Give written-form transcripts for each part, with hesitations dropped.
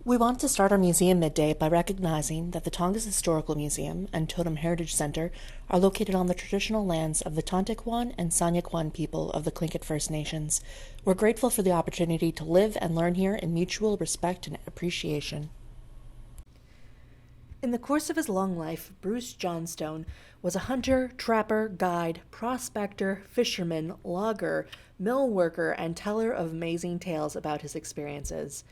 We want to start our Museum Midday by recognizing that the Tongass Historical Museum and Totem Heritage Center are located on the traditional lands of the Tontiquan and Sanyaquan people of the Tlingit First Nations. We're grateful for the opportunity to live and learn here in mutual respect and appreciation. In the course of his long life, Bruce Johnstone was a hunter, trapper, guide, prospector, fisherman, logger, mill worker, and teller of amazing tales about his experiences.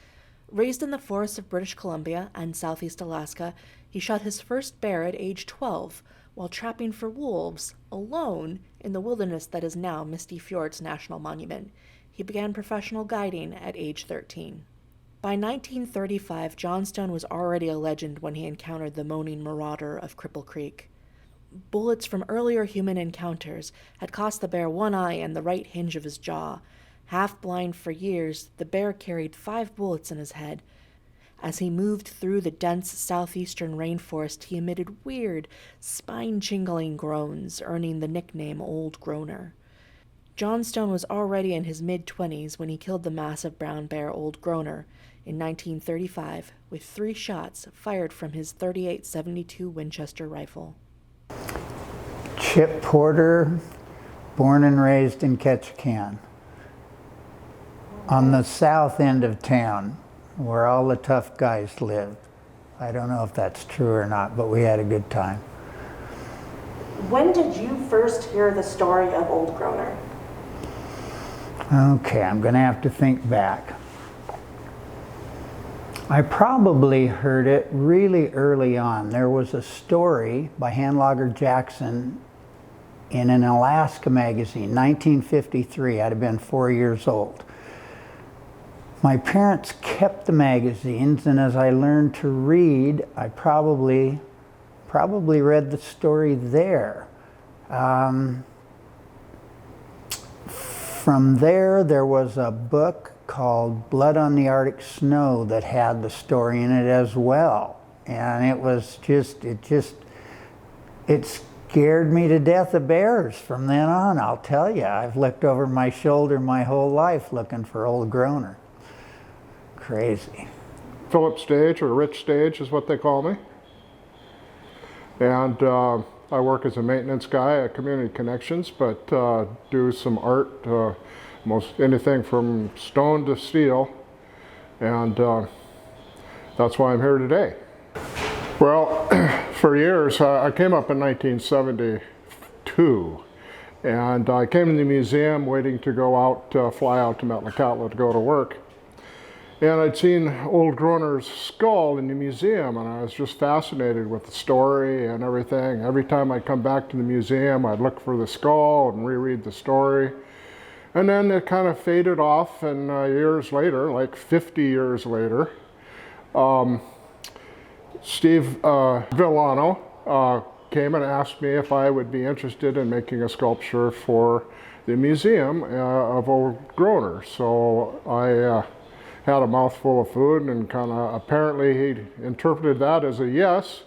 Raised in the forests of British Columbia and southeast Alaska, he shot his first bear at age 12 while trapping for wolves, alone, in the wilderness that is now Misty Fjords National Monument. He began professional guiding at age 13. By 1935, Johnstone was already a legend when he encountered the moaning marauder of Cripple Creek. Bullets from earlier human encounters had cost the bear one eye and the right hinge of his jaw. Half blind for years, the bear carried 5 bullets in his head. As he moved through the dense southeastern rainforest, he emitted weird, spine-jingling groans, earning the nickname Old Groaner. Johnstone was already in his mid-20s when he killed the massive brown bear Old Groaner in 1935 with 3 shots fired from his .38-72 Winchester rifle. Chip Porter, born and raised in Ketchikan, on the south end of town, where all the tough guys lived. I don't know if that's true or not, but we had a good time. When did you first hear the story of Old Groaner? Okay, I'm going to have to think back. I probably heard it really early on. There was a story by Handlogger Jackson in an Alaska magazine, 1953. I'd have been 4 years old. My parents kept the magazines, and as I learned to read, I probably read the story there. From there was a book called Blood on the Arctic Snow that had the story in it as well. And it scared me to death of bears from then on, I'll tell you. I've looked over my shoulder my whole life looking for Old Groaner. Crazy. Philip Stage, or Rich Stage is what they call me. And I work as a maintenance guy at Community Connections, but do some art, most anything from stone to steel, and that's why I'm here today. Well, for years, I came up in 1972, and I came to the museum waiting to go out, fly out to Metlakatla to go to work. And I'd seen Old Groaner's skull in the museum, and I was just fascinated with the story and everything. Every time I'd come back to the museum, I'd look for the skull and reread the story. And then it kind of faded off, and years later, like 50 years later, Steve Villano came and asked me if I would be interested in making a sculpture for the museum of Old Groaner. So I had a mouthful of food, and kind of apparently he interpreted that as a yes,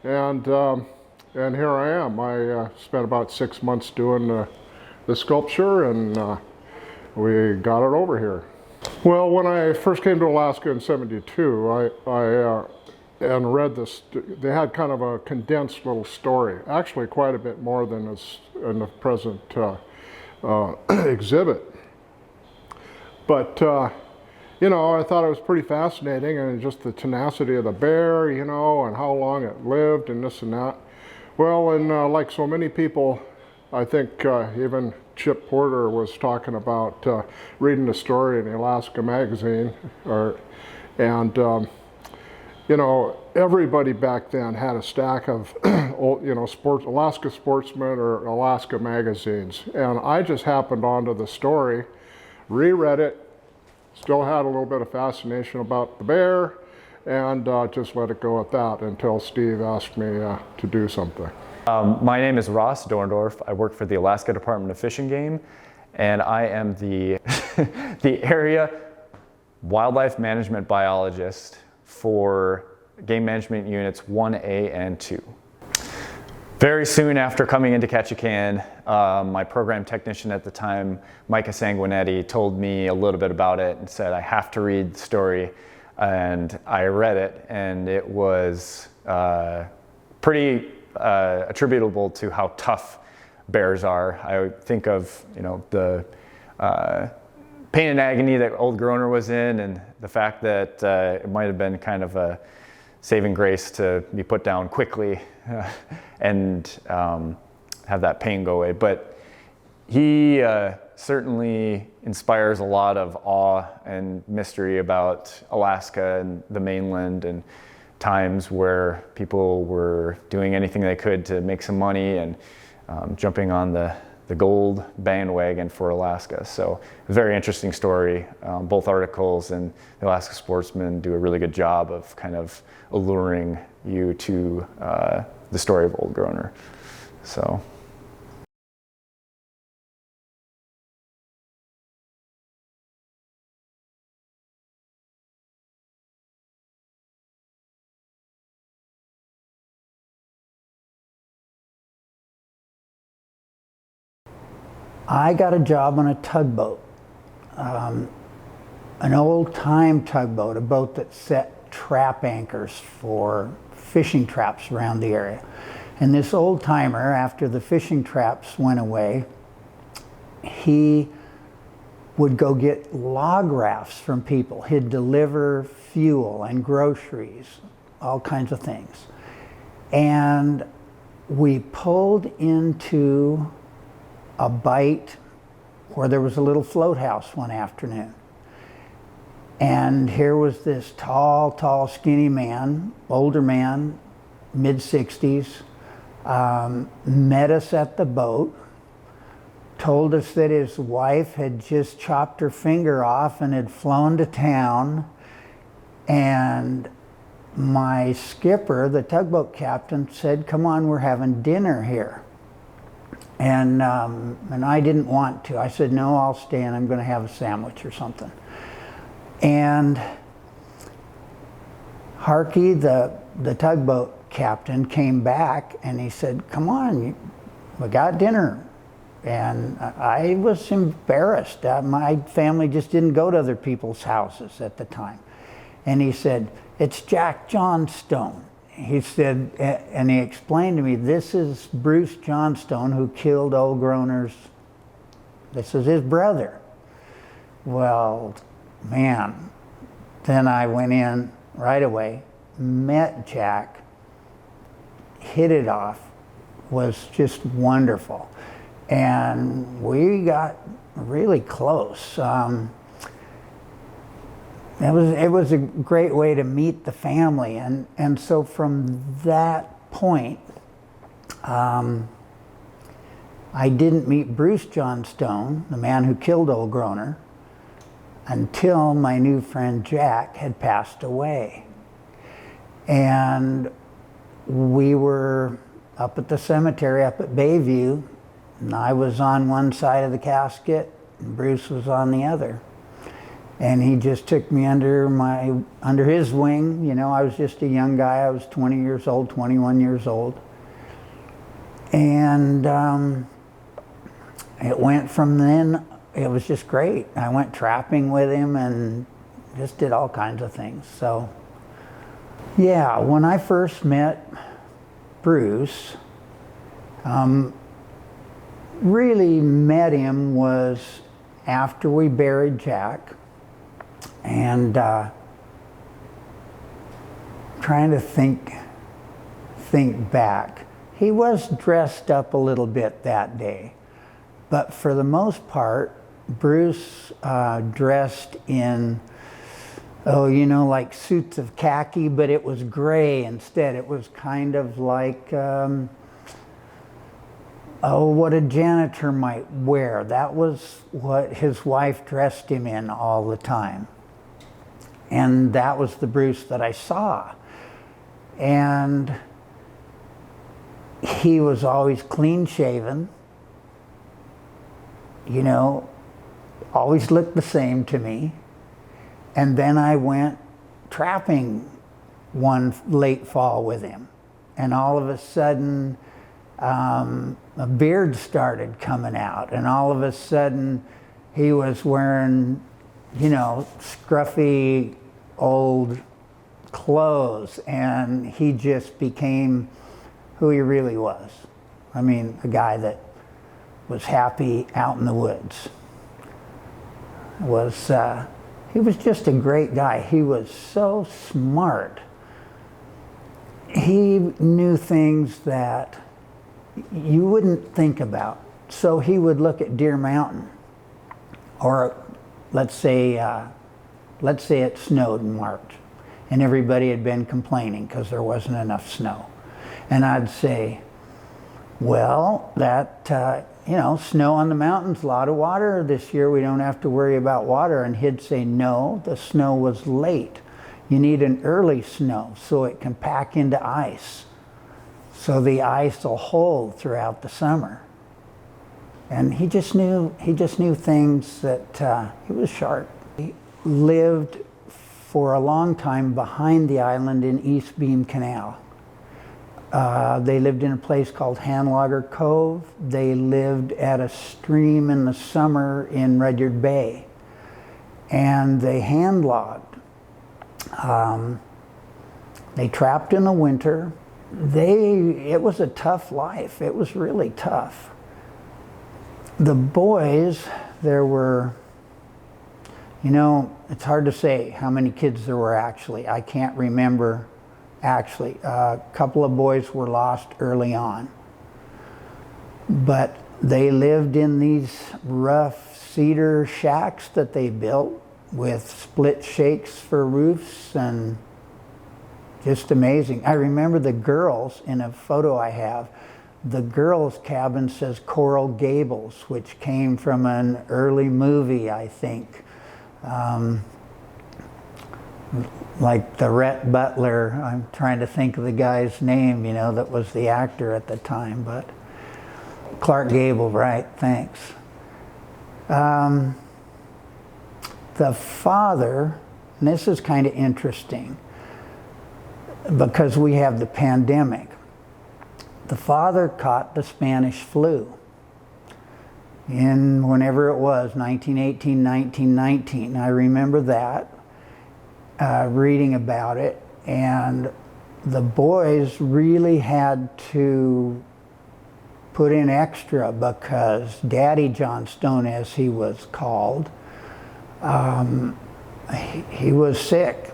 and here I am. I spent about 6 months doing the sculpture, and we got it over here. Well, when I first came to Alaska in '72, I read this. They had kind of a condensed little story, actually quite a bit more than is in the present exhibit, but you know, I thought it was pretty fascinating, and just the tenacity of the bear, you know, and how long it lived and this and that. Well, and like so many people, I think even Chip Porter was talking about reading the story in the Alaska magazine, and you know, everybody back then had a stack of old, you know, Alaska Sportsman or Alaska magazines, and I just happened onto the story, reread it, still had a little bit of fascination about the bear, and just let it go at that until Steve asked me to do something. My name is Ross Dorendorf. I work for the Alaska Department of Fish and Game, and I am the, the area wildlife management biologist for game management units 1A and 2. Very soon after coming into Ketchikan, my program technician at the time, Micah Sanguinetti, told me a little bit about it and said I have to read the story. and I read it, and it was pretty attributable to how tough bears are. I think of, you know, the pain and agony that Old Groaner was in, and the fact that it might have been kind of a saving grace to be put down quickly and have that pain go away. But he certainly inspires a lot of awe and mystery about Alaska and the mainland, and times where people were doing anything they could to make some money and jumping on the gold bandwagon for Alaska. So a very interesting story. Both articles and the Alaska Sportsman do a really good job of kind of alluring you to the story of Old Groaner. So. I got a job on a tugboat, an old-time tugboat, a boat that set trap anchors for fishing traps around the area. And this old-timer, after the fishing traps went away, he would go get log rafts from people. He'd deliver fuel and groceries, all kinds of things. And we pulled into a bight where there was a little float house one afternoon. And here was this tall, skinny man, older man, mid-60s, met us at the boat, told us that his wife had just chopped her finger off and had flown to town. And my skipper, the tugboat captain, said, "Come on, we're having dinner here." And I didn't want to. I said, "No, I'll stay and I'm going to have a sandwich or something." And Harkey, the tugboat captain, came back and he said, "Come on, we got dinner." And I was embarrassed. My family just didn't go to other people's houses at the time. And he said, "It's Jack Johnstone." He said, and he explained to me, "This is Bruce Johnstone, who killed Old Groaner's, this is his brother." Well, man, then I went in right away, met Jack, hit it off, was just wonderful. And we got really close. It was a great way to meet the family, and so from that point, I didn't meet Bruce Johnstone, the man who killed Old Groaner, until my new friend Jack had passed away. And we were up at the cemetery up at Bayview, and I was on one side of the casket, and Bruce was on the other. And he just took me under his wing. You know, I was just a young guy. I was 20 years old, 21 years old. And it went from then, it was just great. I went trapping with him and just did all kinds of things. So, yeah, when I first met Bruce, really met him was after we buried Jack. And trying to think back, he was dressed up a little bit that day, but for the most part, Bruce dressed in, like suits of khaki, but it was gray instead. It was kind of like, what a janitor might wear. That was what his wife dressed him in all the time. And that was the Bruce that I saw. And he was always clean shaven, always looked the same to me. And then I went trapping one late fall with him. And all of a sudden, a beard started coming out. And all of a sudden, he was wearing scruffy old clothes, and he just became who he really was. I mean, a guy that was happy out in the woods. He was just a great guy. He was so smart. He knew things that you wouldn't think about. So he would look at Deer Mountain, or let's say it snowed in March, and everybody had been complaining because there wasn't enough snow. And I'd say, well, that, snow on the mountains, a lot of water. This year we don't have to worry about water. And he'd say, no, the snow was late. You need an early snow so it can pack into ice. So the ice will hold throughout the summer. And he just knew things that he was sharp. He lived for a long time behind the island in East Beam Canal. They lived in a place called Handlogger Cove. They lived at a stream in the summer in Rudyard Bay. And they hand-logged. They trapped in the winter. It was a tough life. It was really tough. The boys, there were, it's hard to say how many kids there were actually. I can't remember actually. A couple of boys were lost early on. But they lived in these rough cedar shacks that they built with split shakes for roofs, and just amazing. I remember the girls, in a photo I have, the girls' cabin says Coral Gables, which came from an early movie, I think. Like the Rhett Butler, I'm trying to think of the guy's name, that was the actor at the time, but Clark Gable, right, thanks. The father, and this is kind of interesting, because we have the pandemic. The father caught the Spanish flu in whenever it was, 1918, 1919. I remember that, reading about it, and the boys really had to put in extra because Daddy Johnstone, as he was called, he was sick.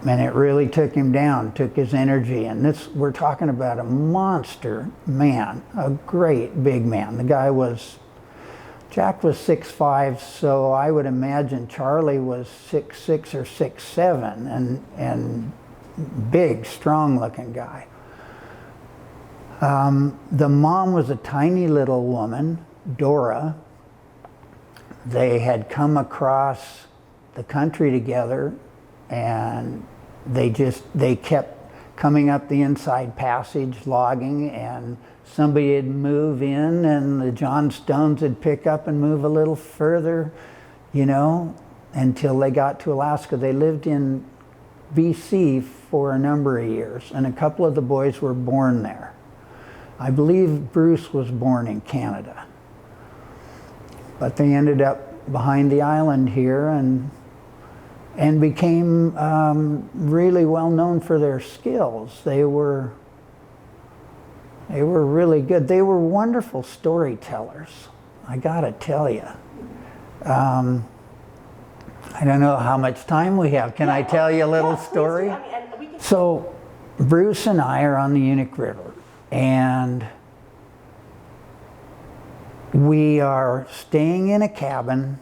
And it really took him down, took his energy. And we're talking about a monster man, a great big man. Jack was 6'5", so I would imagine Charlie was 6'6" or 6'7", and big, strong looking guy. The mom was a tiny little woman, Dora. They had come across the country together, and they kept coming up the inside passage logging, and somebody would move in and the Johnstones would pick up and move a little further, until they got to Alaska. They lived in BC for a number of years, and a couple of the boys were born there. I believe Bruce was born in Canada. But they ended up behind the island here and became really well known for their skills. They were really good. They were wonderful storytellers, I gotta tell you. I don't know how much time we have. Can I tell you a little story? So Bruce and I are on the Unic River, and we are staying in a cabin,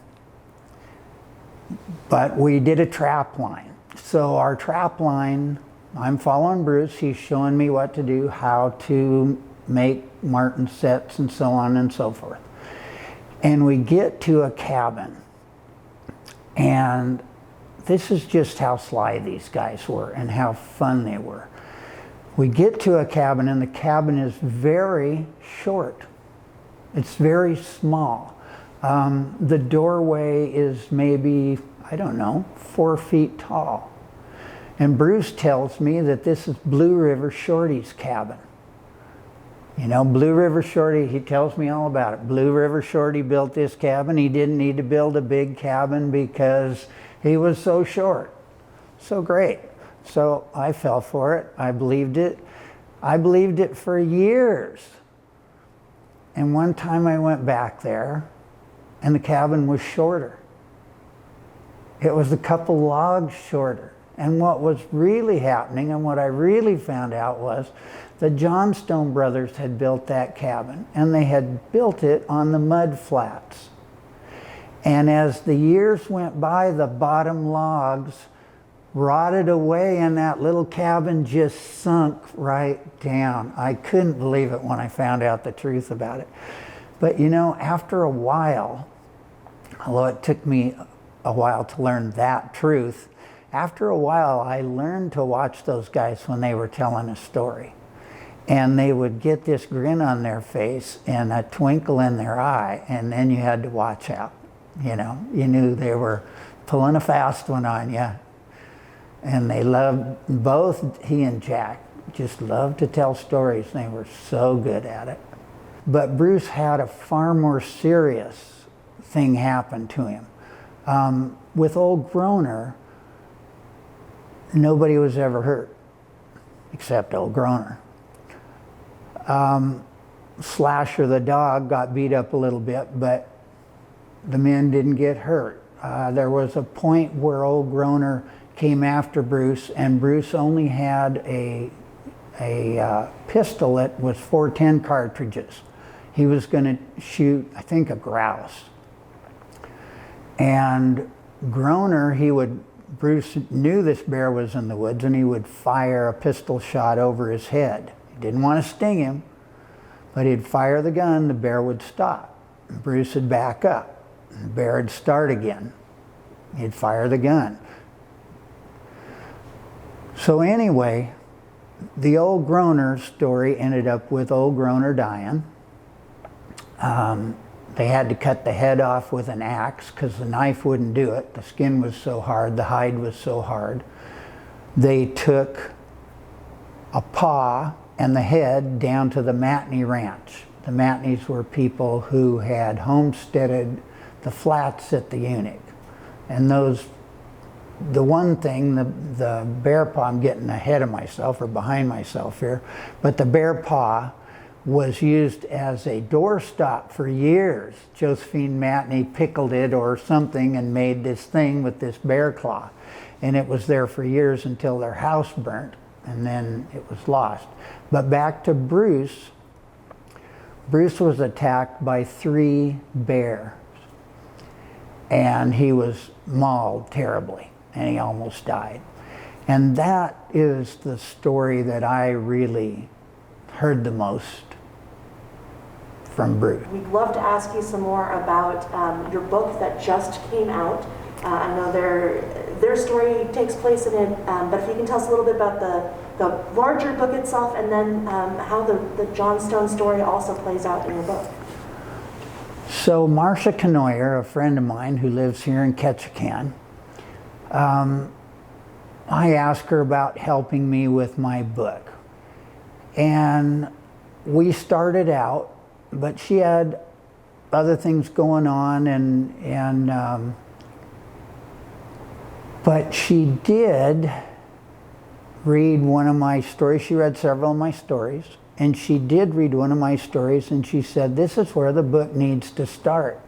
but we did a trap line. So our trap line, I'm following Bruce, he's showing me what to do, how to make marten sets and so on and so forth. And we get to a cabin, and this is just how sly these guys were and how fun they were. We get to a cabin, and the cabin is very short. It's very small. The doorway is maybe, 4 feet tall. And Bruce tells me that this is Blue River Shorty's cabin. Blue River Shorty, he tells me all about it. Blue River Shorty built this cabin. He didn't need to build a big cabin because he was so short. So great. So I fell for it. I believed it. I believed it for years. And one time I went back there and the cabin was shorter. It was a couple logs shorter. And what was really happening, and what I really found out, was the Johnstone brothers had built that cabin, and they had built it on the mud flats. And as the years went by, the bottom logs rotted away and that little cabin just sunk right down. I couldn't believe it when I found out the truth about it. But you know, after a while, although it took me a while to learn that truth, after a while I learned to watch those guys when they were telling a story. And they would get this grin on their face and a twinkle in their eye, and then you had to watch out. You know, you knew they were pulling a fast one on you. And they loved, both he and Jack just loved to tell stories. They were so good at it. But Bruce had a far more serious thing happen to him. With Old Groaner, nobody was ever hurt except Old Groaner. Slasher the dog got beat up a little bit, but the men didn't get hurt. There was a point where Old Groaner came after Bruce, and Bruce only had a pistol that was 410 cartridges. He was going to shoot, I think, a grouse. And Groaner, Bruce knew this bear was in the woods, and he would fire a pistol shot over his head. He didn't want to sting him, but he'd fire the gun, the bear would stop. Bruce would back up, the bear would start again. He'd fire the gun. So anyway, the Old Groaner story ended up with Old Groaner dying. They had to cut the head off with an axe because the knife wouldn't do it. The skin was so hard, the hide was so hard. They took a paw and the head down to the Matney Ranch. The Matneys were people who had homesteaded the flats at the Unic. And the one thing, the bear paw, I'm getting ahead of myself or behind myself here, but the bear paw was used as a doorstop for years. Josephine Matney pickled it or something and made this thing with this bear claw. And it was there for years until their house burnt, and then it was lost. But back to Bruce. Bruce was attacked by 3 bears, and he was mauled terribly, and he almost died. And that is the story that I really heard the most from Bruce. We'd love to ask you some more about your book that just came out. I know their story takes place in it, but if you can tell us a little bit about the larger book itself, and then how the Johnstone story also plays out in your book. So Marcia Canoyer, a friend of mine who lives here in Ketchikan, I asked her about helping me with my book. And we started out, but she had other things going on, but she did read one of my stories. She read several of my stories, and she did read one of my stories, and she said, this is where the book needs to start.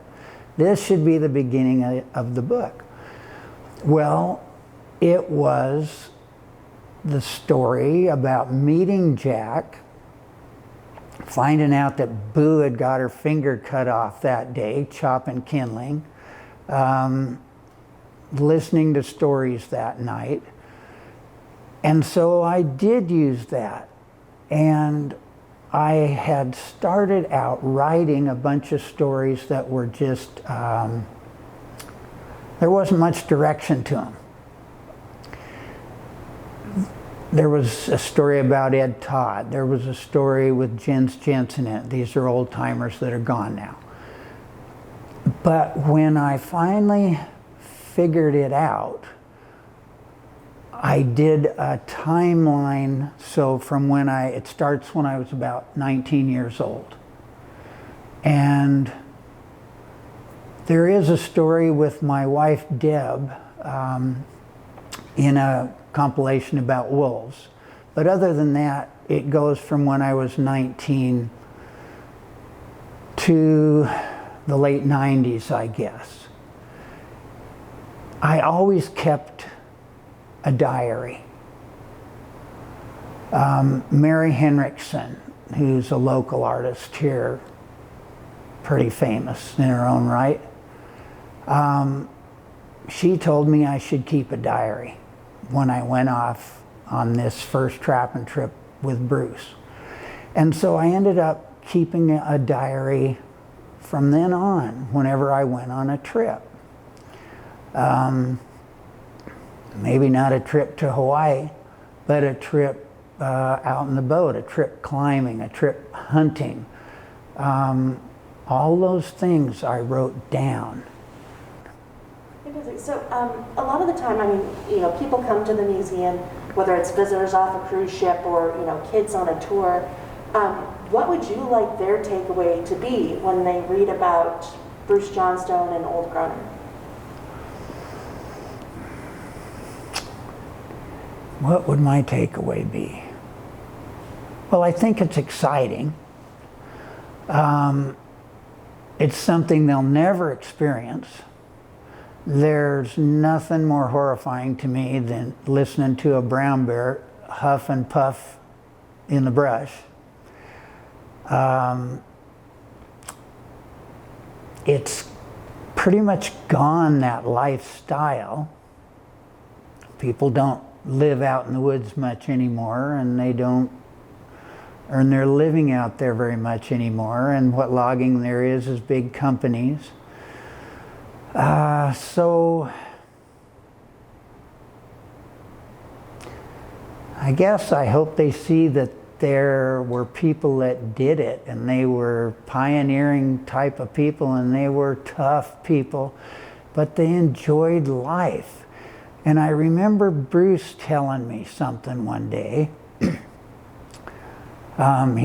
This should be the beginning of the book. Well, it was the story about meeting Jack, finding out that Boo had got her finger cut off that day, chopping kindling, listening to stories that night. And so I did use that. And I had started out writing a bunch of stories that were just, there wasn't much direction to them. There was a story about Ed Todd. There was a story with Jens Jensen in it. These are old timers that are gone now. But when I finally figured it out, I did a timeline. So from it starts when I was about 19 years old. And there is a story with my wife, Deb, in a compilation about wolves. But other than that, it goes from when I was 19 to the late 90s, I guess. I always kept a diary. Mary Henriksen, who's a local artist here, pretty famous in her own right, she told me I should keep a diary when I went off on this first trapping trip with Bruce. And so I ended up keeping a diary from then on whenever I went on a trip. Maybe not a trip to Hawaii, but a trip out in the boat, a trip climbing, a trip hunting. All those things I wrote down. Fantastic. So a lot of the time, I mean, you know, people come to the museum, whether it's visitors off a cruise ship or, you know, kids on a tour. What would you like their takeaway to be when they read about Bruce Johnstone and Old Groaner? What would my takeaway be? Well, I think it's exciting. It's something they'll never experience. There's nothing more horrifying to me than listening to a brown bear huff and puff in the brush. It's pretty much gone, that lifestyle. People don't live out in the woods much anymore, and they don't earn their living out there very much anymore, and what logging there is big companies. So I guess I hope they see that there were people that did it, and they were pioneering type of people, and they were tough people, but they enjoyed life. And I remember Bruce telling me something one day. He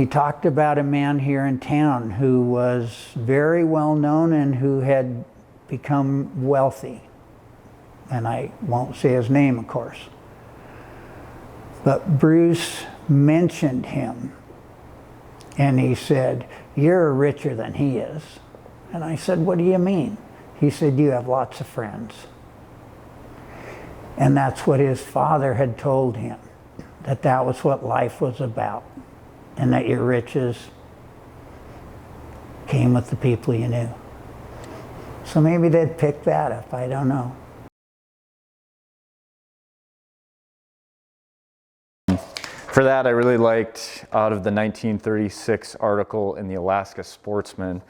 talked about a man here in town who was very well known and who had become wealthy. And I won't say his name, of course. But Bruce mentioned him, and he said, "You're richer than he is." And I said, "What do you mean?" He said, "You have lots of friends." And that's what his father had told him, that that was what life was about, and that your riches came with the people you knew. So maybe they'd pick that up, I don't know. For that, I really liked out of the 1936 article in the Alaska Sportsman,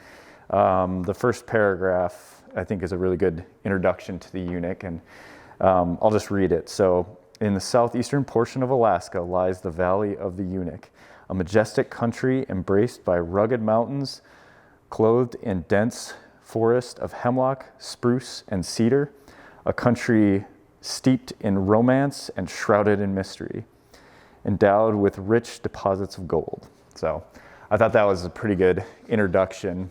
the first paragraph I think is a really good introduction to the eunuch, and I'll just read it. So, in the southeastern portion of Alaska lies the Valley of the Eunuch, a majestic country embraced by rugged mountains, clothed in dense forest of hemlock, spruce, and cedar, a country steeped in romance and shrouded in mystery, endowed with rich deposits of gold. So I thought that was a pretty good introduction.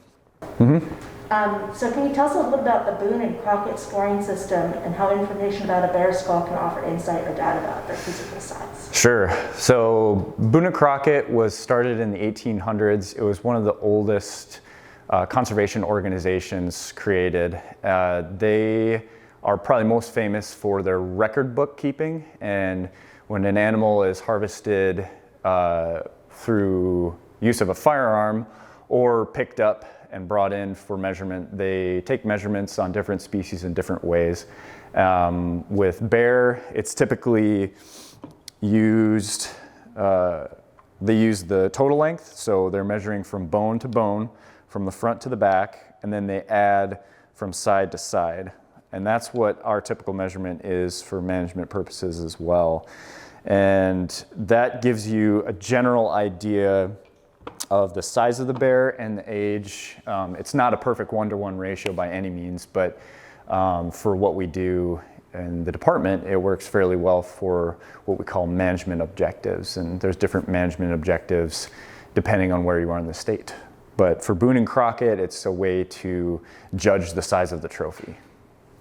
So can you tell us a little bit about the Boone and Crockett scoring system and how information about a bear skull can offer insight or data about their physical size? Sure. So Boone and Crockett was started in the 1800s. It was one of the oldest conservation organizations created. They are probably most famous for their record book keeping, and when an animal is harvested through use of a firearm or picked up and brought in for measurement, they take measurements on different species in different ways. With bear, it's typically used, they use the total length, so they're measuring from bone to bone, from the front to the back, and then they add from side to side. And that's what our typical measurement is for management purposes as well. And that gives you a general idea of the size of the bear and the age. It's not a perfect one-to-one ratio by any means, but for what we do in the department, it works fairly well for what we call management objectives. And there's different management objectives depending on where you are in the state. But for Boone and Crockett, it's a way to judge the size of the trophy.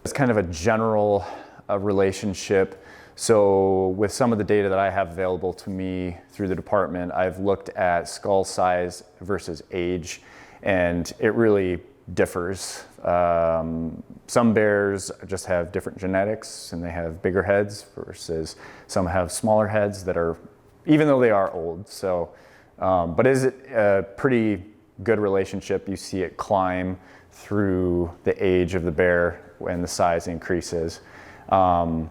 It's kind of a general a relationship. So with some of the data that I have available to me through the department, I've looked at skull size versus age, and it really differs. Some bears just have different genetics and they have bigger heads versus some have smaller heads that are, even though they are old. So, but is it a pretty good relationship? You see it climb through the age of the bear when the size increases. And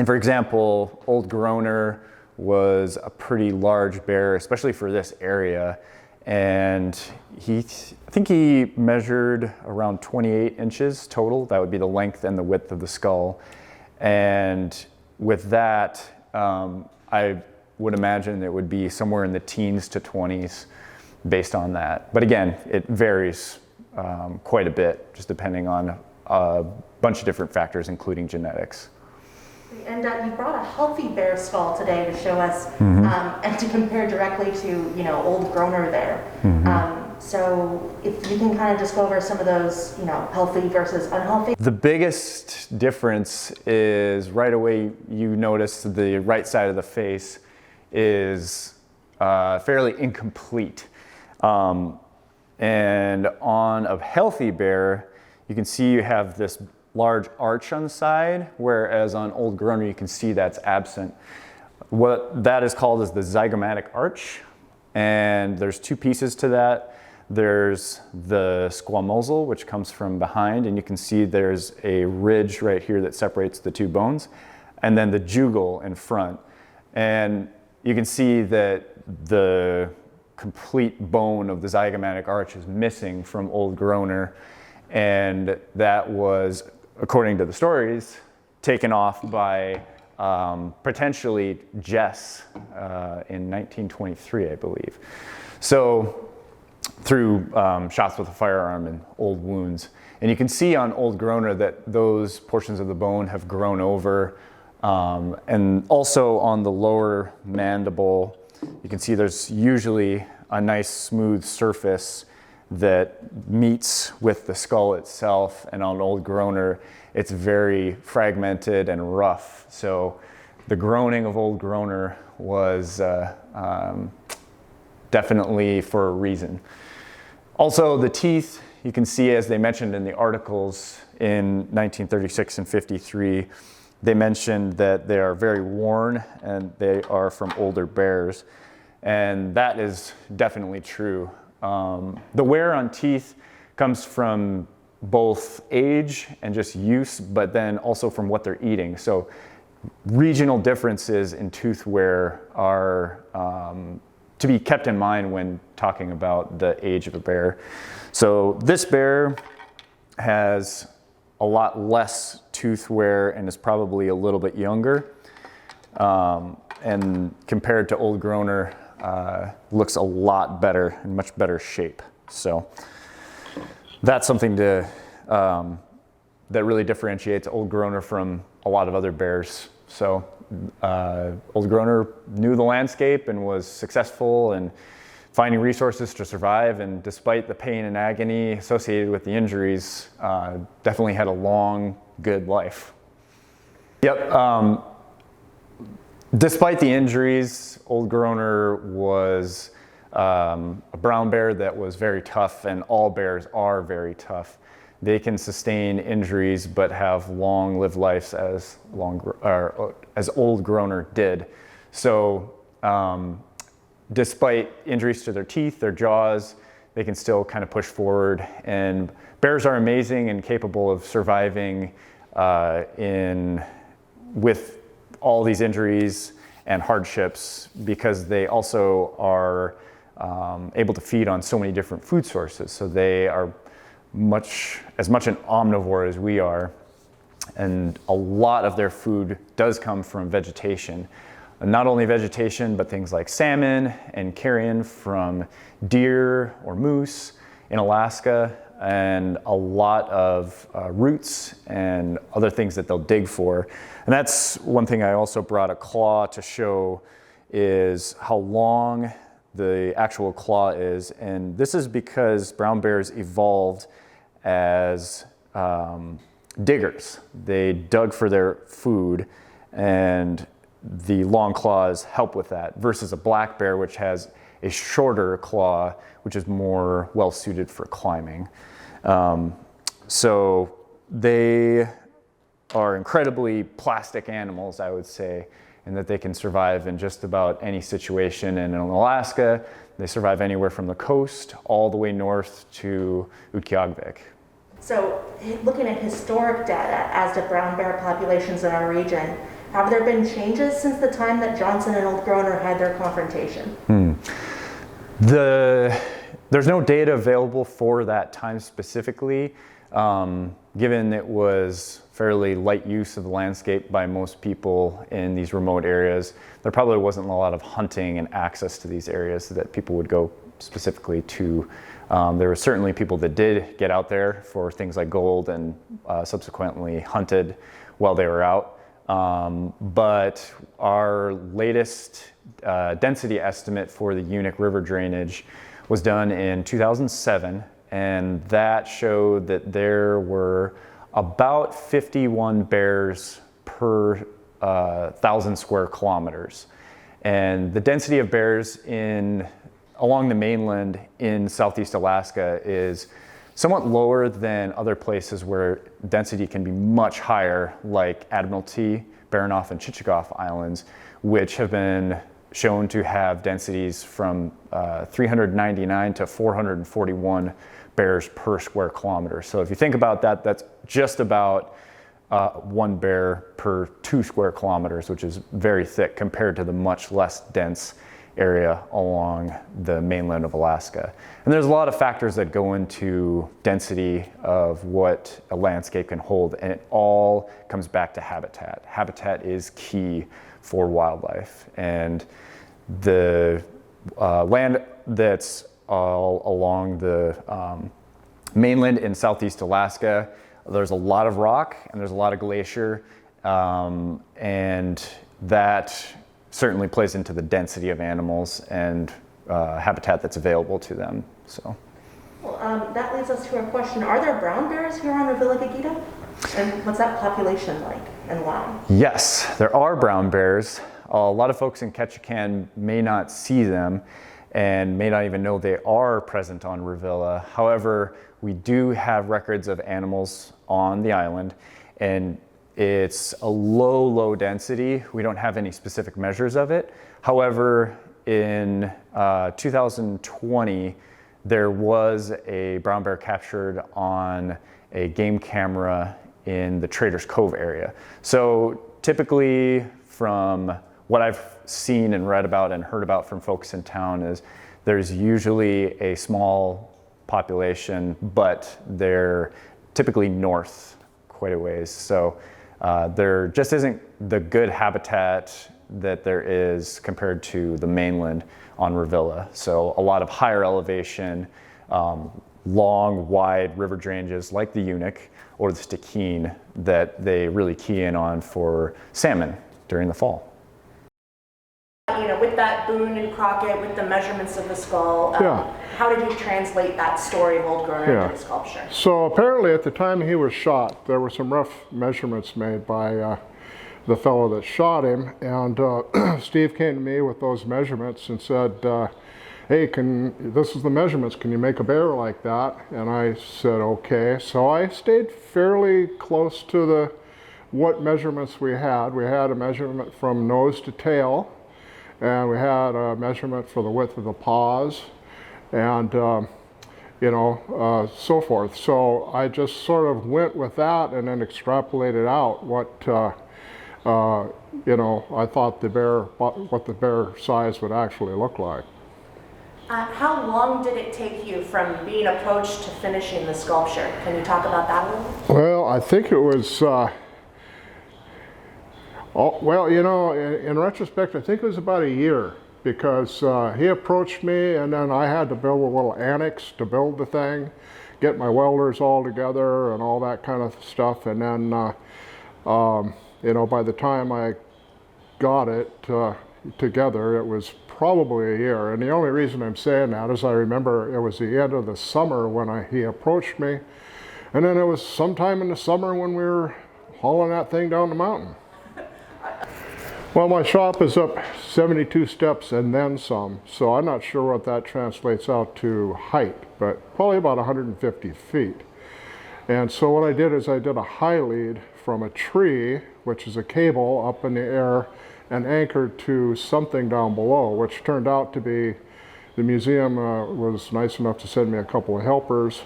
for example, Old Groaner was a pretty large bear, especially for this area. And I think he measured around 28 inches total. That would be the length and the width of the skull. And with that, I would imagine it would be somewhere in the teens to 20s based on that. But again, it varies quite a bit, just depending on a bunch of different factors, including genetics. And you brought a healthy bear skull today to show us, and to compare directly to, Old Groaner there. So if you can kind of just go over some of those, healthy versus unhealthy. The biggest difference is right away you notice the right side of the face is fairly incomplete. And on a healthy bear, you can see you have this large arch on the side, whereas on Old Groaner you can see that's absent. What that is called is the zygomatic arch, and there's two pieces to that. There's the squamosal, which comes from behind, and you can see there's a ridge right here that separates the two bones, and then the jugal in front. And you can see that the complete bone of the zygomatic arch is missing from Old Groaner, and that was, according to the stories, taken off by potentially Jess in 1923, I believe. So through shots with a firearm and old wounds. And you can see on Old Groaner that those portions of the bone have grown over. And also on the lower mandible, you can see there's usually a nice smooth surface that meets with the skull itself, and on Old Groaner it's very fragmented and rough. So the groaning of Old Groaner was definitely for a reason. Also the teeth, you can see, as they mentioned in the articles in 1936 and 53, they mentioned that they are very worn and they are from older bears, and that is definitely true. The wear on teeth comes from both age and just use, but then also from what they're eating. So regional differences in tooth wear are to be kept in mind when talking about the age of a bear. So this bear has a lot less tooth wear and is probably a little bit younger. And compared to Old Groaner, looks a lot better, in much better shape. So that's something to that really differentiates Old Groaner from a lot of other bears. So Old Groaner knew the landscape and was successful in finding resources to survive, and despite the pain and agony associated with the injuries, definitely had a long, good life. Yep. Despite the injuries, Old Groaner was a brown bear that was very tough, and all bears are very tough. They can sustain injuries but have long-lived lives as Old Groaner did. So despite injuries to their teeth, their jaws, they can still kind of push forward. And bears are amazing and capable of surviving with all these injuries and hardships, because they also are able to feed on so many different food sources. So they are as much an omnivore as we are, and a lot of their food does come from vegetation. Not only vegetation, but things like salmon and carrion from deer or moose in Alaska, and a lot of roots and other things that they'll dig for. And that's one thing I also brought a claw to show, is how long the actual claw is. And this is because brown bears evolved as diggers. They dug for their food, and the long claws help with that, versus a black bear, which has a shorter claw, which is more well suited for climbing. So they are incredibly plastic animals, I would say, in that they can survive in just about any situation. And in Alaska, they survive anywhere from the coast all the way north to Utqiagvik. So, looking at historic data as to brown bear populations in our region, have there been changes since the time that Johnson and Old Groaner had their confrontation? There's no data available for that time specifically, given it was fairly light use of the landscape by most people in these remote areas. There probably wasn't a lot of hunting and access to these areas that people would go specifically to. There were certainly people that did get out there for things like gold and subsequently hunted while they were out. But our latest density estimate for the Unic River drainage was done in 2007, and that showed that there were about 51 bears per 1,000 square kilometers. And the density of bears along the mainland in Southeast Alaska is somewhat lower than other places where density can be much higher, like Admiralty, Baranof, and Chichagof Islands, which have been shown to have densities from 399 to 441 bears per square kilometer. So if you think about that, that's just about one bear per 2 square kilometers, which is very thick compared to the much less dense area along the mainland of Alaska. And there's a lot of factors that go into density of what a landscape can hold, and it all comes back to habitat. Habitat is key for wildlife, and the land that's all along the mainland in Southeast Alaska, there's a lot of rock and there's a lot of glacier, and that certainly plays into the density of animals and habitat that's available to them. So, well, that leads us to a question: are there brown bears here on Revillagigedo? And what's that population like, and why? Yes, there are brown bears. A lot of folks in Ketchikan may not see them and may not even know they are present on Revilla. However, we do have records of animals on the island, and it's a low density. We don't have any specific measures of it. However, in 2020, there was a brown bear captured on a game camera in the Traders Cove area. So typically, from what I've seen and read about and heard about from folks in town, is there's usually a small population, but they're typically north quite a ways. So there just isn't the good habitat that there is compared to the mainland on Revilla. So a lot of higher elevation, long, wide river drainages like the Unic or the Stikine that they really key in on for salmon during the fall. You know, with that Boone and Crockett, with the measurements of the skull, how did you translate that story of Old Groaner into the sculpture? So apparently at the time he was shot, there were some rough measurements made by the fellow that shot him, and Steve came to me with those measurements and said, hey, this is the measurements, can you make a bear like that? And I said, okay. So I stayed fairly close to what measurements we had. We had a measurement from nose to tail, and we had a measurement for the width of the paws, and so forth. So I just sort of went with that and then extrapolated out what I thought what the bear size would actually look like. How long did it take you from being approached to finishing the sculpture? Can you talk about that a little? Well, I think it was in retrospect, I think it was about a year, because he approached me, and then I had to build a little annex to build the thing, get my welders all together and all that kind of stuff, and then by the time I got it together, it was probably a year. And the only reason I'm saying that is I remember it was the end of the summer when he approached me, And then it was sometime in the summer when we were hauling that thing down the mountain. Well, my shop is up 72 steps and then some, so I'm not sure what that translates out to height, but probably about 150 feet. And so what I did is I did a high lead from a tree, which is a cable up in the air, and anchored to something down below, which turned out to be, the museum was nice enough to send me a couple of helpers.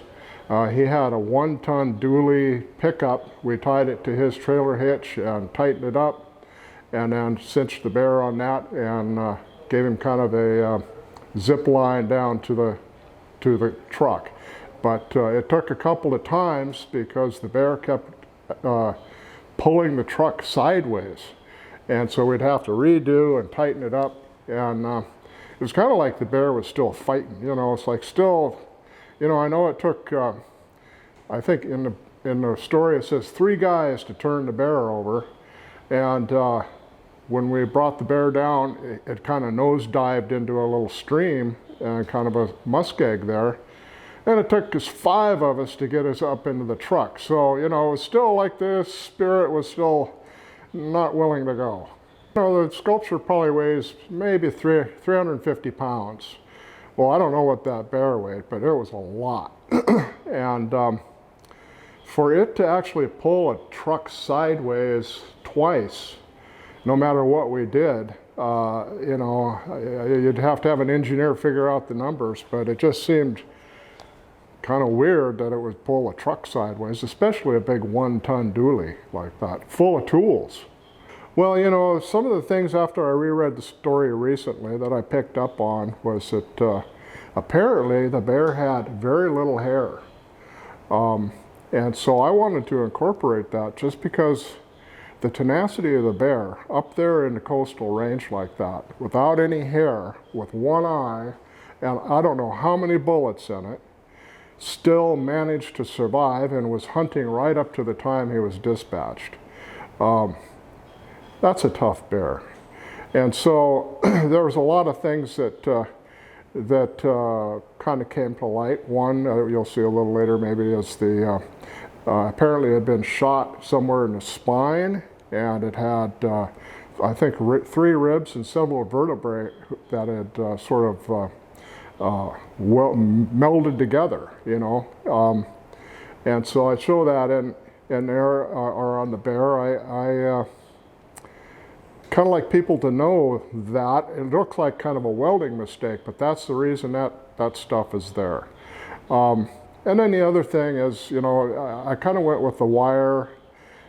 He had a 1-ton dually pickup. We tied it to his trailer hitch and tightened it up, and then cinched the bear on that and gave him kind of a zip line down to the truck. But it took a couple of times because the bear kept pulling the truck sideways. And so we'd have to redo and tighten it up. And it was kind of like the bear was still fighting, you know, it's like still, you know, I know it took, I think in the story it says 3 guys to turn the bear over. And when we brought the bear down, it kind of nosedived into a little stream and kind of a muskeg there. And it took us 5 of us to get us up into the truck. So, you know, it was still like this spirit was still not willing to go. You know, the sculpture probably weighs maybe 350 pounds. Well, I don't know what that bear weighed, but it was a lot. And for it to actually pull a truck sideways twice, no matter what we did, you know, you'd have to have an engineer figure out the numbers, but it just seemed kind of weird that it would pull a truck sideways, especially a big 1-ton dually like that, full of tools. Well, you know, some of the things after I reread the story recently that I picked up on was that apparently the bear had very little hair. And so I wanted to incorporate that just because the tenacity of the bear up there in the coastal range like that, without any hair, with 1 eye, and I don't know how many bullets in it, still managed to survive and was hunting right up to the time he was dispatched. That's a tough bear. And so there was a lot of things that kind of came to light. One, you'll see a little later maybe, is the, apparently it had been shot somewhere in the spine, and it had, I think, 3 ribs and several vertebrae that had sort of well melded together, you know. And so I show that in there, or on the bear. I kind of like people to know that. It looks like kind of a welding mistake, but that's the reason that stuff is there. And then the other thing is, you know, I kind of went with the wire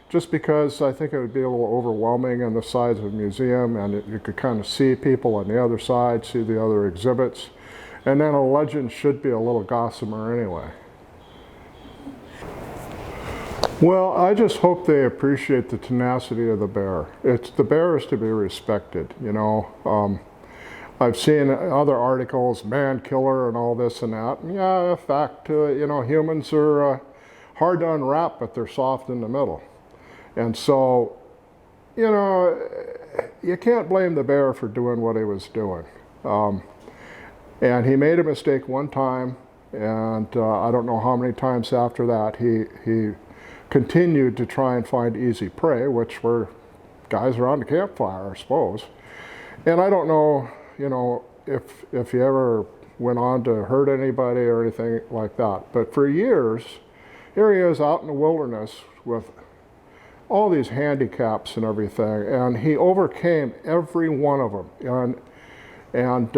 just because I think it would be a little overwhelming on the sides of the museum, and you could kind of see people on the other side, see the other exhibits. And then a legend should be a little gossamer anyway. Well, I just hope they appreciate the tenacity of the bear. The bear is to be respected, you know. I've seen other articles, man killer and all this and that. And yeah, in fact, you know, humans are hard to unwrap, but they're soft in the middle. And so, you know, you can't blame the bear for doing what he was doing. And he made a mistake one time, and I don't know how many times after that he continued to try and find easy prey, which were guys around the campfire, I suppose. And I don't know, you know, if he ever went on to hurt anybody or anything like that. But for years, here he is out in the wilderness with all these handicaps and everything, and he overcame every one of them. And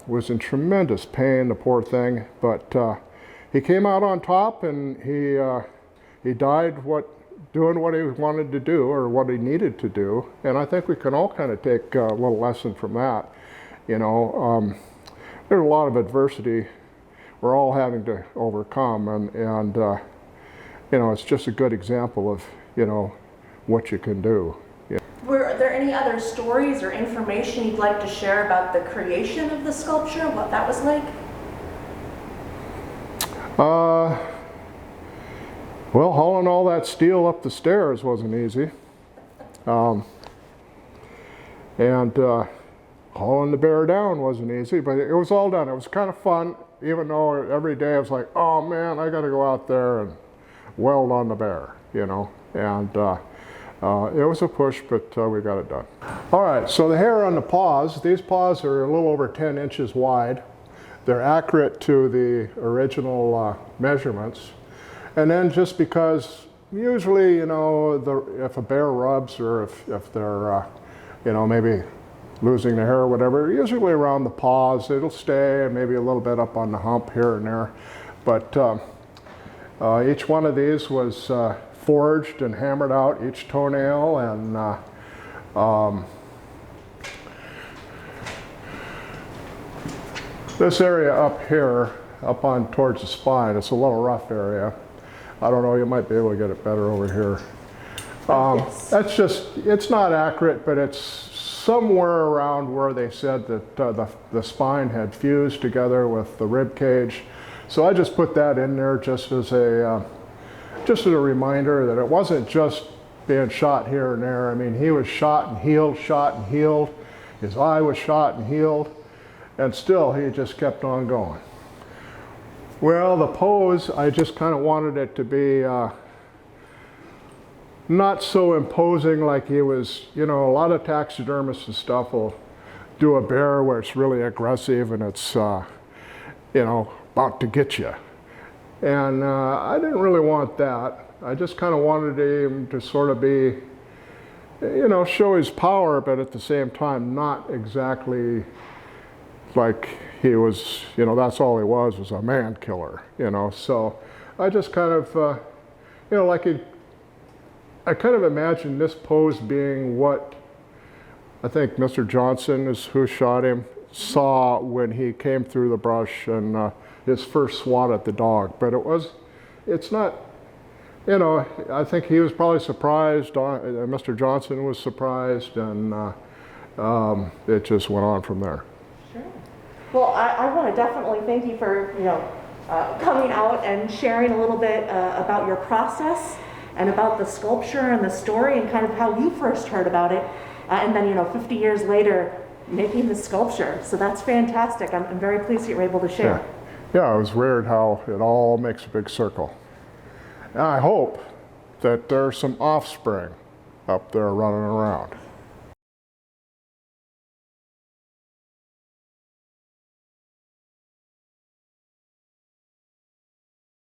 was in tremendous pain, the poor thing. But he came out on top, and he died doing what he wanted to do, or what he needed to do. And I think we can all kind of take a little lesson from that. You know, there's a lot of adversity we're all having to overcome, and you know, it's just a good example of, you know, what you can do. Yeah. Were there any other stories or information you'd like to share about the creation of the sculpture, what that was like? Well, hauling all that steel up the stairs wasn't easy. And hauling the bear down wasn't easy, but it was all done. It was kind of fun, even though every day I was like, oh man, I got to go out there and weld on the bear, you know, and it was a push, but we got it done. All right, so the hair on the paws, these paws are a little over 10 inches wide. They're accurate to the original measurements. And then just because usually, you know, if a bear rubs or if they're, you know, maybe losing their hair or whatever, usually around the paws, it'll stay, and maybe a little bit up on the hump here and there. But each one of these was forged and hammered out, each toenail, and this area up here, up on towards the spine, it's a little rough area. I don't know, you might be able to get it better over here. Yes. That's just, it's not accurate, but it's somewhere around where they said that the spine had fused together with the rib cage. So I just put that in there just as a reminder that it wasn't just being shot here and there. I mean, he was shot and healed, shot and healed. His eye was shot and healed. And still, he just kept on going. Well, the pose, I just kind of wanted it to be not so imposing like he was, you know, a lot of taxidermists and stuff will do a bear where it's really aggressive and it's, you know, about to get you. And I didn't really want that. I just kind of wanted him to sort of be, you know, show his power, but at the same time, not exactly like he was, you know, that's all he was a man killer, you know. So I just kind of, you know, like I kind of imagined this pose being what I think Mr. Johnson, is who shot him, saw when he came through the brush and his first swat at the dog. But it's not, you know, I think he was probably surprised, Mr. Johnson was surprised, and it just went on from there. Well, I want to definitely thank you for, you know, coming out and sharing a little bit about your process and about the sculpture and the story and kind of how you first heard about it. And then, you know, 50 years later, making the sculpture. So that's fantastic. I'm very pleased that you're able to share. Yeah, it was weird how it all makes a big circle. And I hope that there's some offspring up there running around.